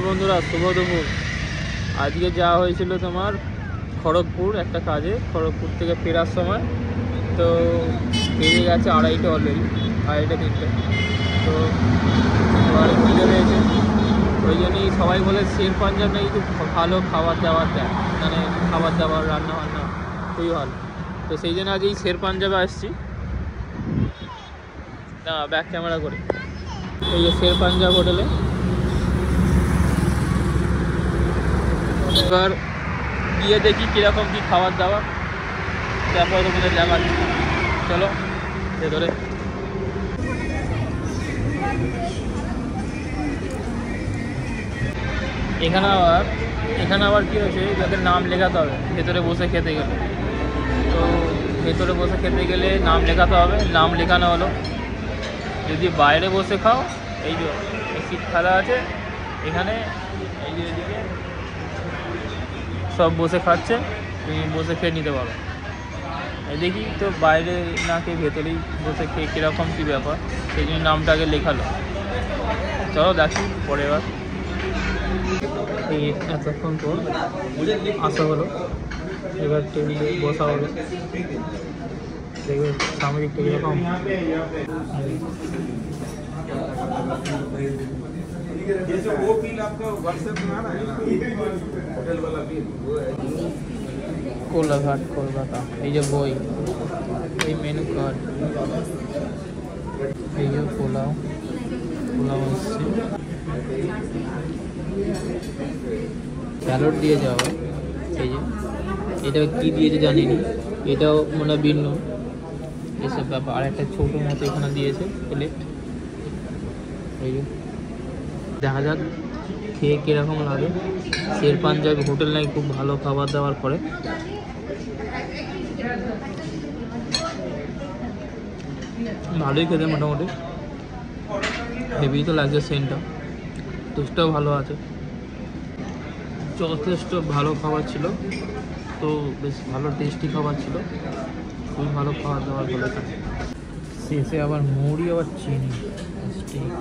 বন্ধুরা, শুভ দুপুর। আজকে যাওয়া হয়েছিল তোমার খড়গপুর একটা কাজে। খড়গপুর থেকে ফেরার সময় তো বেরিয়ে গেছে 2:30 অলরেডি, 2:30-3টে। তো এবার খিদে রয়েছে, ওই জন্যই সবাই বলে শের পাঞ্জাব নাকি খুব ভালো খাবার দাবার দেয়, মানে খাবার দাবার রান্না বান্না খুবই ভালো। তো সেই জন্য আজ এই শের পাঞ্জাবে আসছি না, ব্যাক ক্যামেরা করে। এই যে শের পাঞ্জাব হোটেলে এবার গিয়ে দেখি কীরকম কী খাবার দাবার, তারপর তোমাদের দেখাচ্ছি। চলো ভেতরে। এখানে আবার কী হয়েছে, যাদের নাম লেখাতে হবে ভেতরে বসে খেতে গেলে। তো ভেতরে বসে খেতে গেলে নাম লেখাতে হবে, নাম লেখানো হলো। যদি বাইরে বসে খাও, এই যে সিট খালা আছে এখানে, এই যে এদিকে সব বসে খাচ্ছে, তুমি বসে খেয়ে নিতে পারো। দেখি তো বাইরে না খেয়ে ভেতরেই বসে খেয়ে কীরকম কী ব্যাপার, সেই জন্য নামটাকে লেখালো। চলো দেখি পরে। এবার এই এতক্ষণ পর আসা হলো, এবার টেবিলে বসা হলো। দেখবে সামরিকটা কীরকম। কোলাঘাট কলকাতা, এই যে বই, এই মেনু কার্ড, এই যে পোলাও হচ্ছে, স্যালাড দিয়ে যাওয়া। এই যে এটা কী দিয়েছে জানিনি, এটাও মনে হয় ভিন্ন এসব ব্যাপার। আর একটা ছোটো মতো এখানে দিয়েছে প্লেট। এই যে দেখা যাক খেয়ে কীরকম লাগে। শের পাঞ্জাবি হোটেল নাকি খুব ভালো খাবার দাবার করে। ভালোই খেতে মোটামুটি, হেভি তো লাগছে সেন্টটা। টেস্টটাও ভালো আছে, যথেষ্ট ভালো খাবার ছিল। তো বেশ ভালো টেস্টি খাবার ছিল, খুবই ভালো খাবার দাবার বলেছে। শেষে আবার মুড়ি, আবার চিনি, স্টিক।